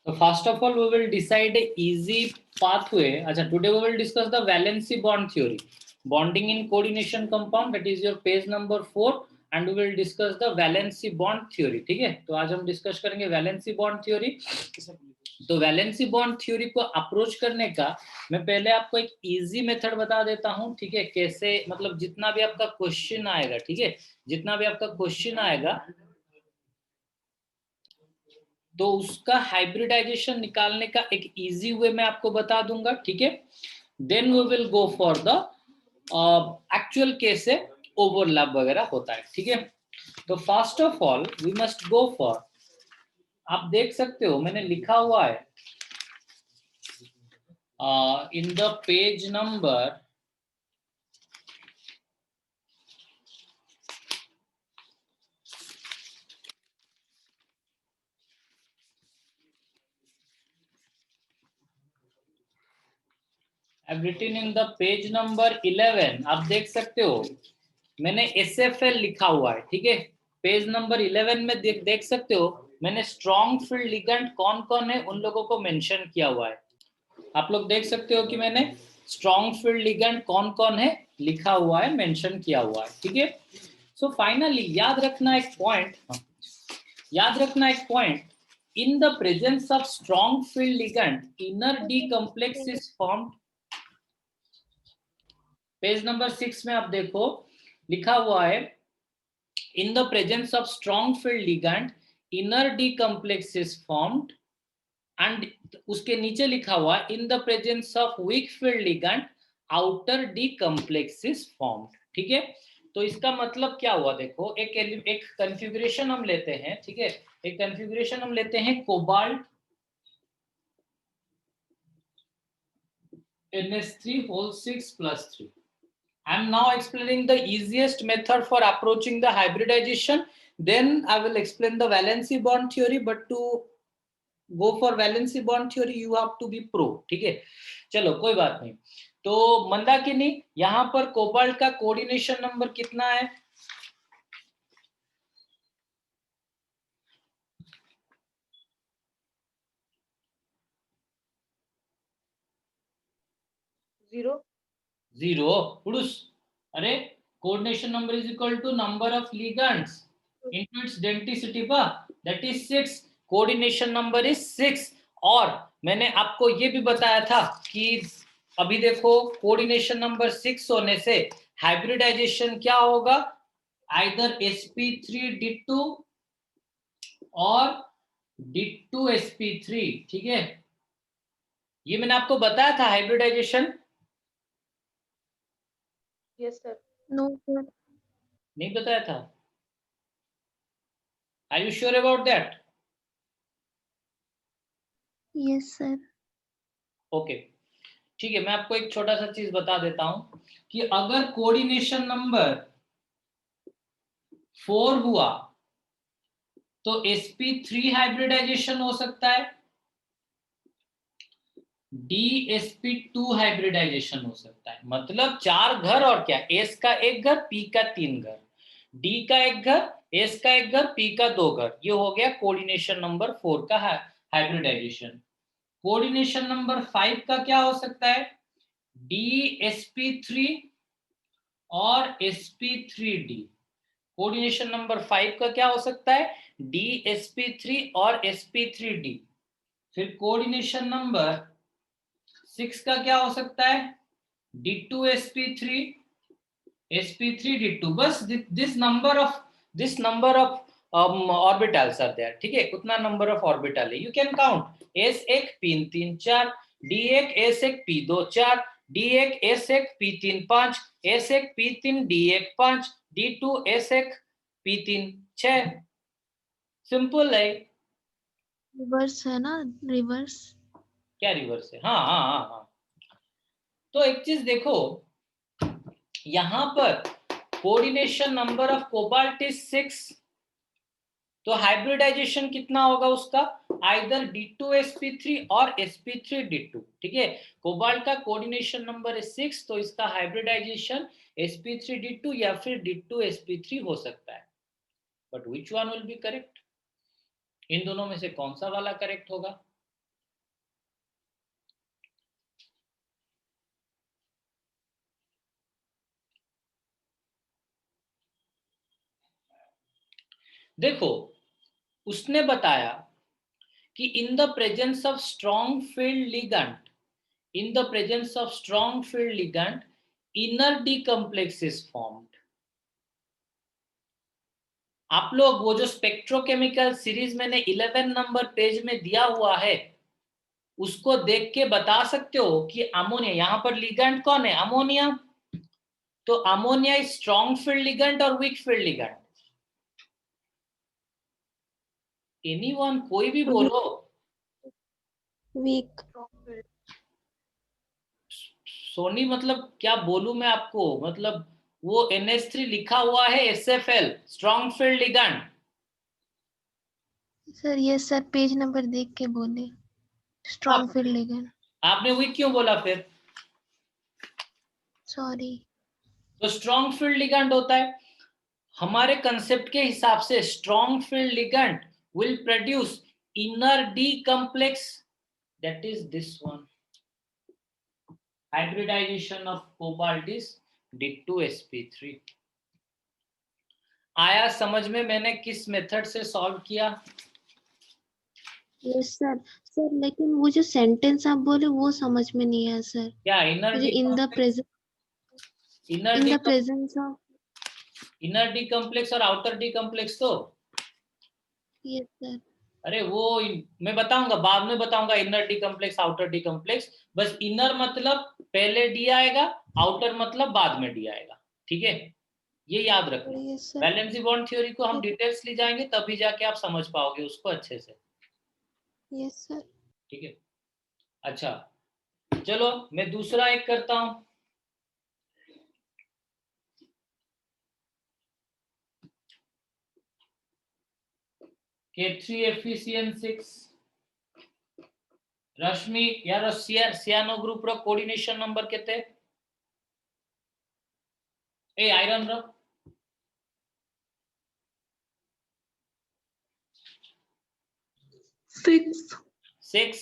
So first of all, we will decide a easy pathway. Acha, today we will discuss the valency bond theory, bonding in coordination compound. That is your page number 4, and we will discuss the valency bond theory. ठीक है? तो आज हम discuss करेंगे valency bond theory. तो valency bond theory को approach करने का मैं पहले आपको एक इजी मेथड बता देता हूं. ठीक है? कैसे, मतलब जितना भी आपका क्वेश्चन आएगा, ठीक है, जितना भी आपका क्वेश्चन आएगा तो उसका हाइब्रिडाइजेशन निकालने का एक इजी वे मैं आपको बता दूंगा. ठीक है? Then we will go for the actual case से ओवरलैप वगैरह होता है. ठीक है? तो first of all we must go for, आप देख सकते हो मैंने लिखा हुआ है in the page number I've written in the page number 11. आप देख सकते हो मैंने SFL लिखा हुआ है. ठीक है? पेज नंबर 11 में देख सकते हो मैंने स्ट्रॉन्ग फील्ड लिगेंड कौन कौन है उन लोगों को मेंशन किया हुआ है. आप लोग देख सकते हो कि मैंने स्ट्रॉन्ग फील्ड लिगेंड कौन कौन है लिखा हुआ है, मेंशन किया हुआ है. ठीक है? सो फाइनली याद रखना एक point, in the presence of strong field ligand inner D complex is formed. Page number 6 में आप देखो लिखा हुआ है in the presence of strong field ligand inner D complex is formed, and उसके नीचे लिखा हुआ in the presence of weak field ligand outer D complex is formed. ठीक है? तो इसका मतलब क्या हुआ, देखो एक कॉन्फ़िगरेशन हम लेते हैं. ठीक है? एक कॉन्फ़िगरेशन हम लेते हैं cobalt NH3 6 + 3. I am now explaining the easiest method for approaching the hybridization. Then I will explain the valency bond theory. But to go for valency bond theory, you have to be pro. ठीक है? चलो कोई बात नहीं. तो मंदाकिनी, यहाँ पर cobalt का कोऑर्डिनेशन नंबर कितना है? 0. 0. पुरुष, अरे coordination number is equal to number of ligands into its denticity पर, that is 6. coordination number is 6. और मैंने आपको ये भी बताया था कि अभी देखो कोऑर्डिनेशन नंबर 6 होने से हाइब्रिडाइजेशन क्या होगा, आइदर sp3d2 और d2sp3. ठीक है? ये मैंने आपको बताया था hybridisation. Yes, sir. No, sir. नहीं बताया था? Are you sure about that? Yes, sir. Okay. ठीक है, मैं आपको एक छोटा सा चीज बता देता हूं कि अगर कोऑर्डिनेशन नंबर 4 हुआ तो sp3 हाइब्रिडाइजेशन हो सकता है, dsp2 हाइब्रिडाइजेशन हो सकता है. मतलब 4 घर और क्या, s का एक घर, p का 3 घर, d का एक घर, s का एक घर, p का 2 घर. ये हो गया कोऑर्डिनेशन नंबर 4 का हाइब्रिडाइजेशन. कोऑर्डिनेशन नंबर 5 का क्या हो सकता है, dsp3 और sp3d. कोऑर्डिनेशन नंबर 5 का क्या हो सकता है, dsp3 और sp3d. फिर कोऑर्डिनेशन नंबर 6 का क्या हो सकता है, d2sp3 sp3d2. बस this number of orbitals are there. ठीक है? उतना नंबर ऑफ ऑर्बिटल है. You can count s1 p3 4, d1 s1 p2 4, d1 s1 p3 5, s1 p3 d1 5, d2 s1 p3 6. Simple है. रिवर्स है ना, रिवर्स. क्या reverse है? हाँ हाँ हाँ हाँ. तो एक चीज देखो, यहां पर coordination number of cobalt is 6, तो हाइब्रिडाइजेशन कितना होगा उसका, आइदर d2sp3 और sp3d2. ठीक है? कोबाल्ट का कोऑर्डिनेशन नंबर है 6, तो इसका हाइब्रिडाइजेशन sp3d2 या फिर d2sp3 हो सकता है. But which one will be correct? इन दोनों में से कौन सा वाला करेक्ट होगा? देखो उसने बताया कि in the presence of strong field ligand, in the presence of strong field ligand inner D complex is formed. आप लोग वो जो स्पेक्ट्रोकेमिकल सीरीज मैंने 11 नंबर पेज में दिया हुआ है उसको देख के बता सकते हो कि अमोनिया, यहां पर लिगैंड कौन है, अमोनिया, तो ammonia is strong field ligand और वीक फील्ड लिगैंड। एनीवन, कोई भी बोलो। वीक। सोनी मतलब क्या बोलूं मैं आपको, मतलब वो NH3 लिखा हुआ है SFL, strong field ligand. Sir ये सर पेज नंबर देख के बोले स्ट्रॉन्ग फील्ड लिगैंड। आपने वीक क्यों बोला फिर? सॉरी। तो स्ट्रॉन्ग फील्ड लिगैंड होता है, हमारे कंसेप्ट के हिसाब से strong field ligand will produce inner D complex, that is this one, hybridization of cobalt is D2sp3। आया समझ में मैंने किस मेथड से सॉल्व किया? Yes sir. सर लेकिन वो जो सेंटेंस आप बोले वो समझ में नहीं आया सर। क्या इनर मुझे D in the complex, presence of. Inner D complex और आउटर डी कॉम्प्लेक्स तो, यस सर। अरे वो मैं बताऊंगा, बाद में बताऊंगा inner D complex outer d complex. बस इनर मतलब पहले डी आएगा, आउटर मतलब बाद में डी आएगा, ठीक है, ये याद रखना। Yes sir. Valency bond theory को हम डिटेल्स ले जाएंगे तभी जाके आप समझ पाओगे उसको अच्छे से, यस सर। ठीक है। अच्छा चलो मैं दूसरा एक करता हूं। K3FeCN6 रश्मि यार सियानो ग्रुप रो कोऑर्डिनेशन नंबर केते ए आयरन रो 6।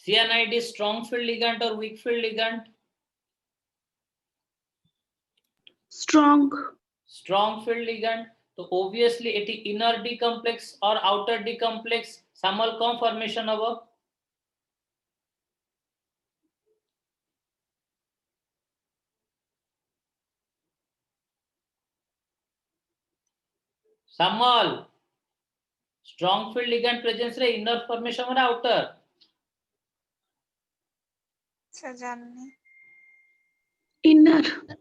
Cyanide is strong field ligand और weak field ligand? Strong. Strong field ligand, तो ऑब्वियसली एटी इनर डी कॉम्प्लेक्स और आउटर डी कॉम्प्लेक्स सामल कौन फॉर्मेशन हबो? Shyamal strong field ligand presence रे इनर फॉर्मेशन और आउटर जाननी इनर।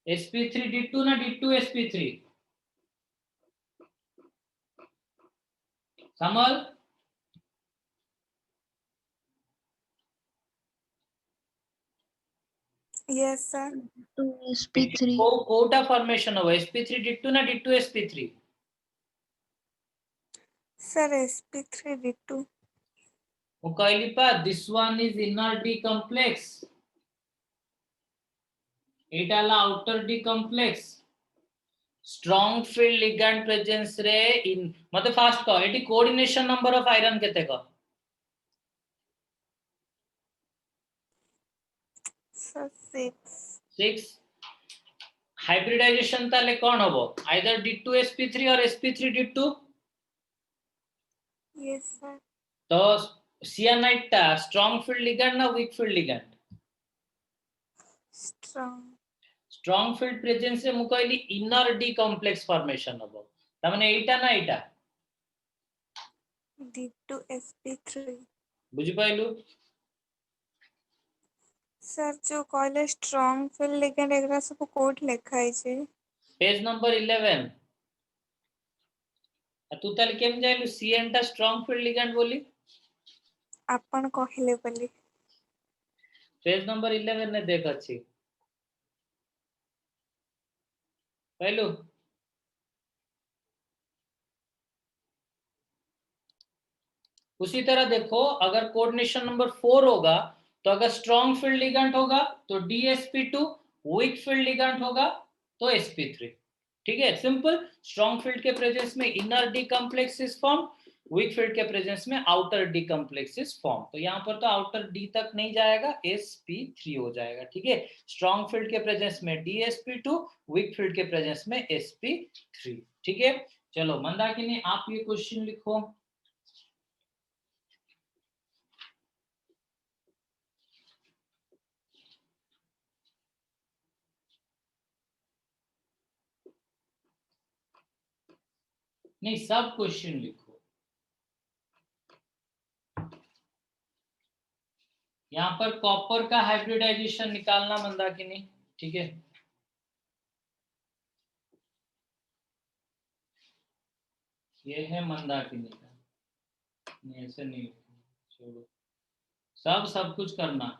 sp3d2 ना d2sp3 Shyamal? Yes sir. sp3। कोटा फॉर्मेशन हबो sp3d2 ना d2sp3? Sir sp3d2। वो कहली पा this one is inner D complex, एटा ला outer d complex, strong field ligand presence रे इन मतलब फास्ट कहो एटी कोऑर्डिनेशन नंबर ऑफ आयरन केते को? सर 6। 6। हाइब्रिडाइजेशन ताले कौन हबो, आइदर d2sp3 और sp3d2? Yes sir. तो सियानाइड ता स्ट्रॉन्ग फील्ड लिगैंड ना weak field ligand? Strong. Strong field presence रे मु कहली इनर डी कॉम्प्लेक्स फॉर्मेशन हबो, त माने एटा ना एटा d2sp3। बुझि पाइलु? सर जो कहले स्ट्रॉन्ग फील्ड लिगैंड एकरा सब कोड लिखा है जे पेज नंबर 11। तू ताले केम जाइलु सीएन टा स्ट्रॉन्ग फील्ड लिगैंड बोली? आपण कहले बोली। पेज नंबर 11 ने देख अच्छी पहलू। उसी तरह देखो अगर कोऑर्डिनेशन नंबर 4 होगा तो अगर स्ट्रॉन्ग फील्ड लिगैंड होगा तो DsP2, वीक फील्ड लिगैंड होगा तो sp3, ठीक है, सिंपल। स्ट्रॉन्ग फील्ड के प्रेजेंस में inner D complex is form, weak field के प्रेजेंस में outer d complex is form, तो यहाँ पर तो आउटर डी तक नहीं जाएगा, sp3 हो जाएगा, ठीक है। स्ट्रॉन्ग फील्ड के प्रेजेंस में DsP2, वीक फील्ड के प्रेजेंस में sp3। ठीक है, चलो मंदाकिनी आप ये क्वेश्चन लिखो। नहीं, सब क्वेश्चन लिखो। यहाँ पर कॉपर का हाइब्रिडाइजेशन निकालना मंदाकिनी, ठीक है। ये है मंदाकिनी का, नहीं ऐसे नहीं, चलो सब कुछ करना।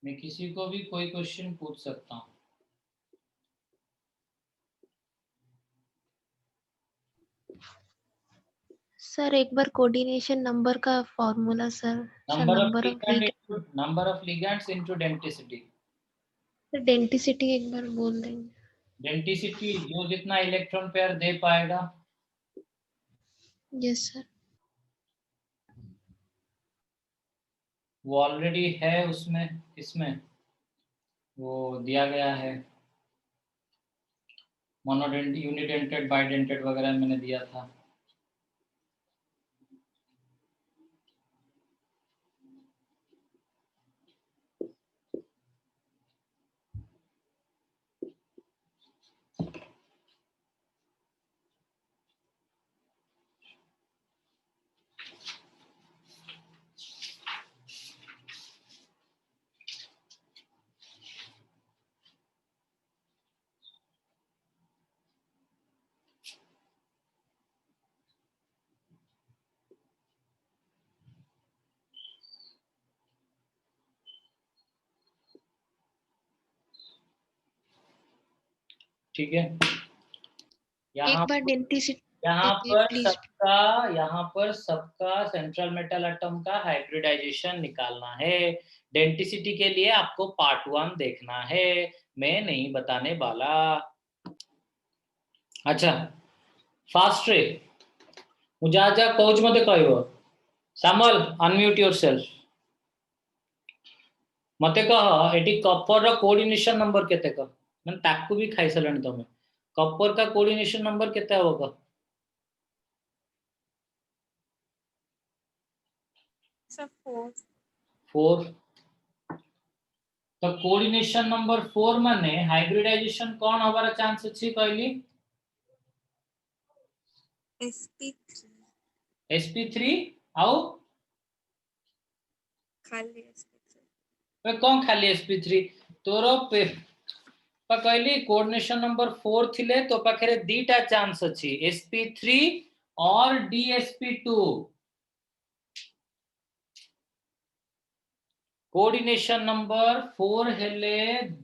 मैं किसी को भी कोई क्वेश्चन पूछ सकता हूँ। सर एक बार कोऑर्डिनेशन नंबर का formula sir number ligand of ligands into density. Density एक बार बोल देंगे। डेंसिटी जो जितना इलेक्ट्रॉन पेयर दे पाएगा। Yes sir. वो ऑलरेडी है उसमें, इसमें वो दिया गया है, मोनोडेंट, यूनिडेंटेड, बाइडेंटेड वगैरह मैंने दिया था। ठीक है, एक बार डेंसिटी प्लीज। यहाँ पर सबका सेंट्रल मेटल एटम का हाइब्रिडाइजेशन निकालना है। डेंसिटी के लिए आपको पार्ट 1 देखना है, मैं नहीं बताने वाला। अच्छा, फास्ट रे मुझे कौच मत कह सामल अनम्यूट योरसेल्फ। मते कह एटी कपर रो कोऑर्डिनेशन नंबर केते कह, मन ताकू भी खाई सलण तमे। कपर का कोऑर्डिनेशन नंबर केते होगा? 4। तो कोऑर्डिनेशन नंबर 4 माने हाइब्रिडाइजेशन कौन हबार चांस अछि कहली? sp3 आउ खाली sp3। वे कौन खाली sp3 तोरो पे कहली कोऑर्डिनेशन नंबर 4 थिले तो पाखरे दीटा चांस अछि, sp3 और dsp2। कोऑर्डिनेशन नंबर 4 हेले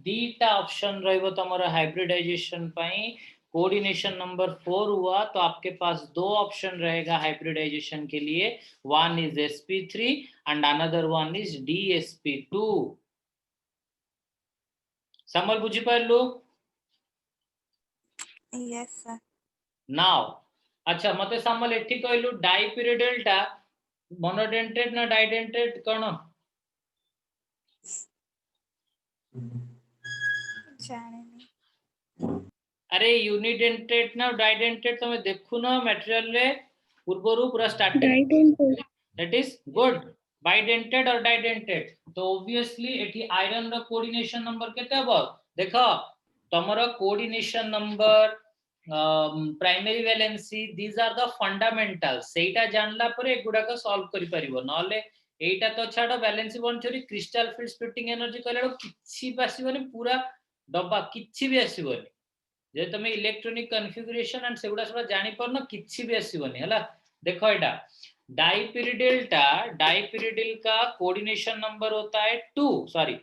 दीटा ऑप्शन रहइबो तमरो हाइब्रिडाइजेशन पई। कोऑर्डिनेशन नंबर 4 हुआ तो आपके पास दो ऑप्शन रहेगा हाइब्रिडाइजेशन के लिए, one is sp3 and another one is dsp2। समल बुझी पाइलु? Yes sir. नाउ अच्छा मते समल एठी कहलु डाइपिरिडल टा मोनोडेंटेड ना डाइडेंटेड कोन? जाने अरे यूनिडेंटेड ना डाइडेंटेड तमे देखु ना मटेरियल रे पूर्वरु पूरा starting डाइडेंटेड। That is good. Bidentate और डाइडेंटेड तो ऑब्वियसली एठी आयरन रो कोऑर्डिनेशन नंबर केते हबो देखो तमरो coordination number primary valency these are the fundamentals सेटा जानला परे एगुडा को सॉल्व करि परिबो नले एटा तो छाडो valency bond theory crystal field splitting energy कहले किछि पासिबोनी पूरा डब्बा किछि भी आसीबोनी जे तुम इलेक्ट्रॉनिक कॉन्फ़िगरेशन एंड सेगुडा सब जानि परनो किछि भी आसीबोनी हला। देखो एटा डाइपिरिडिल का कोऑर्डिनेशन नंबर होता है 2, सॉरी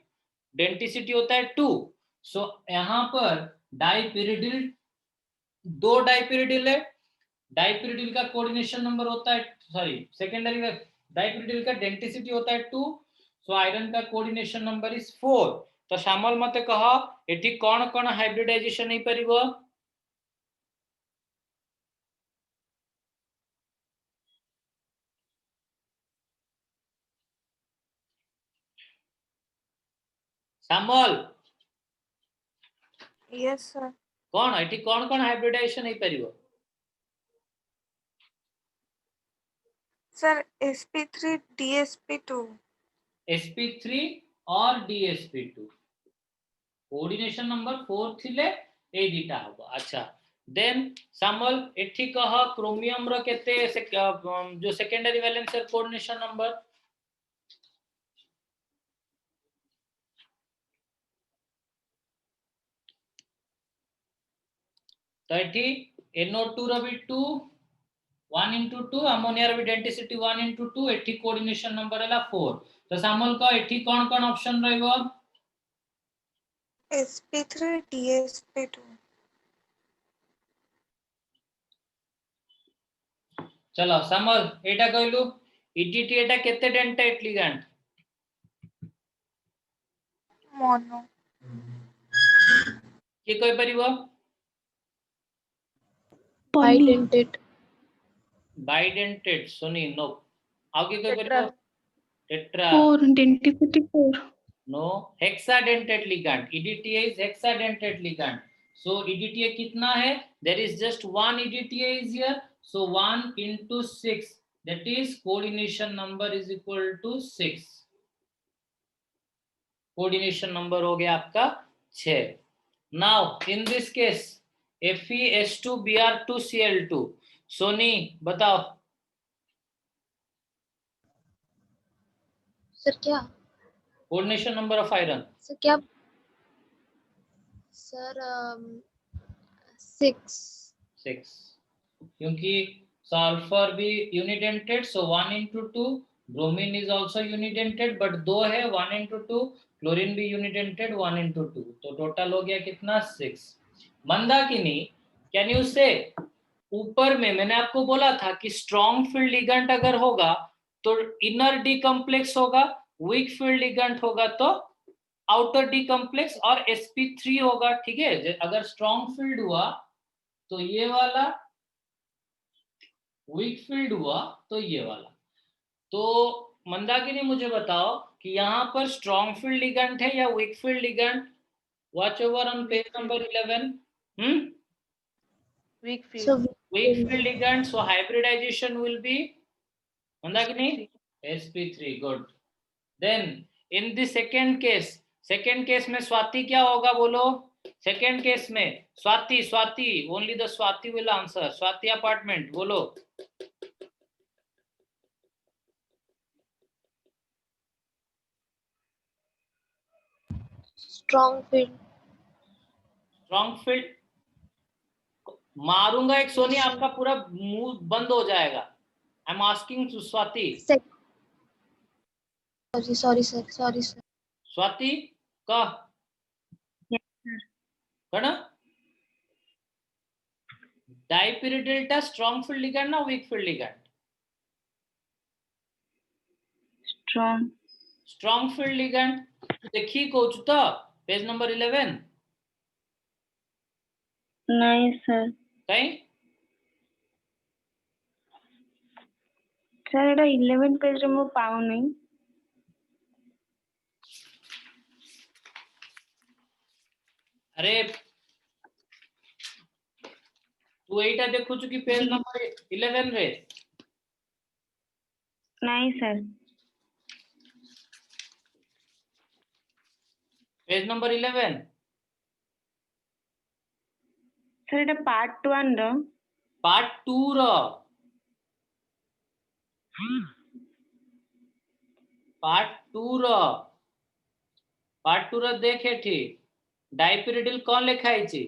डेंसिटी होता है 2। सो यहाँ पर डाइपिरिडिल, दो डाइपिरिडिल है, डाइपिरिडिल का कोऑर्डिनेशन नंबर होता है, सॉरी सेकेंडरी में डाइपिरिडिल का डेंसिटी होता है 2। सो आयरन का कोऑर्डिनेशन नंबर इज 4। तो श्यामल मते कह एठी कोन कोन हाइब्रिडाइजेशन हे परिबो? श्यामल yes sir. कोन एठी कोन कोन हाइब्रिडाइजेशन हे परिबो? Sir, sp3 dsp2. sp3 और dsp2 कोऑर्डिनेशन नंबर 4 थिले ए दिटा हबो। अच्छा देन श्यामल एठी कह क्रोमियम रो केते जो सेकेंडरी वैलेंस कोऑर्डिनेशन नंबर? तो एठी NO2 रो भी 2 1 into 2 अमोनिया रो भी डेंसिटी 1 into 2 एठी कोऑर्डिनेशन नंबर हला 4। तो श्यामल को एठी कोन कोन ऑप्शन रहइबो? sp3 dsp2. चलो श्यामल एटा कहलु EDT एटा केते डेंटेट लिगैंड? mono. के कहि परिबो? Bidentate. बाइडेंटेट सुनी नो आगे कहि परिबो? Tetra 4 dentate 4. no hexadentate ligand EDTA is hexadentate ligand so EDTA कितना है? There is just one EDTA is here so 1 into 6 that is coordination number is equal to 6 coordination number हो गया आपका 6। now in this case FeS2Br2Cl2 Soni बताओ sir क्या? coordination number of iron? Sir क्या? Sir 6. 6 क्योंकि sulphur भी unidentate so 1 into 2 bromine is also unidentate but दो है 1 into 2 क्लोरीन भी यूनिडेंटेड 1 into 2 तो टोटल हो गया कितना 6। मंदाकिनी कैन यू से ऊपर में मैंने आपको बोला था कि स्ट्रॉन्ग फील्ड लिगेंड अगर होगा तो इनर डी कॉम्प्लेक्स होगा, वीक फील्ड लिगेंड होगा तो आउटर डी कॉम्प्लेक्स और sp3 होगा। ठीक है, अगर स्ट्रॉन्ग फील्ड हुआ तो ये वाला, वीक फील्ड हुआ तो ये वाला। तो मंदाकिनी मुझे बताओ कि यहाँ पर स्ट्रॉन्ग फील्ड लिगेंड है या week field ligand? Watch over on page number 11। Weak field. So weak field ligand, so hybridization will be Mandakini sp3 good। then in the second case में स्वाति क्या होगा बोलो? सेकेंड केस में Swati only the Swati will answer. Swati apartment बोलो। strong field. मारूंगा एक सोनी, आपका पूरा मुंह बंद हो जाएगा। I am asking to Swati. Sorry sir. Swati का कना डाइपिरिडिल्टा स्ट्रॉन्ग फील्ड लिगेंड ना weak field ligand? Strong field ligand देखी कहूँ तो पेज नंबर 11। नहीं सर। कहीं सर एटा 11 पेज रे मु पाऊ नहीं। अरे तू एटा देखु कि पेज नंबर 11 रे? नहीं सर। पेज नंबर 11 सर एटा पार्ट 1 रो। पार्ट 2 रो पार्ट 2 रो देखे थी डाइपिरिडिल कौन लिखा है छी?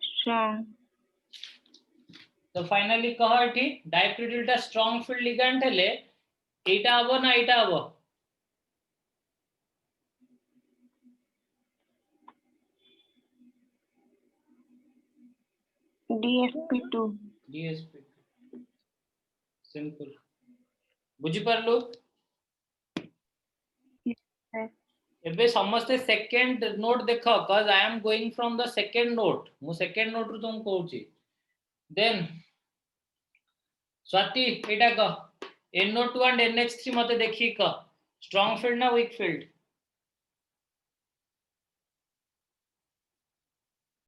स्ट्रॉन्ग। तो फाइनली कहा थी डाइपिरिडिल स्ट्रॉन्ग फील्ड लिगेंड हेले एटा हबो ना एटा हबो? DSP2 सिंपल बुझी पारलो? एबे समस्ते सेकंड नोट देख cuz I am going from the second note मु second note रु तुम कहूची then स्वाति एटा क NO2 and NH3 मते देखि क strong field ना weak field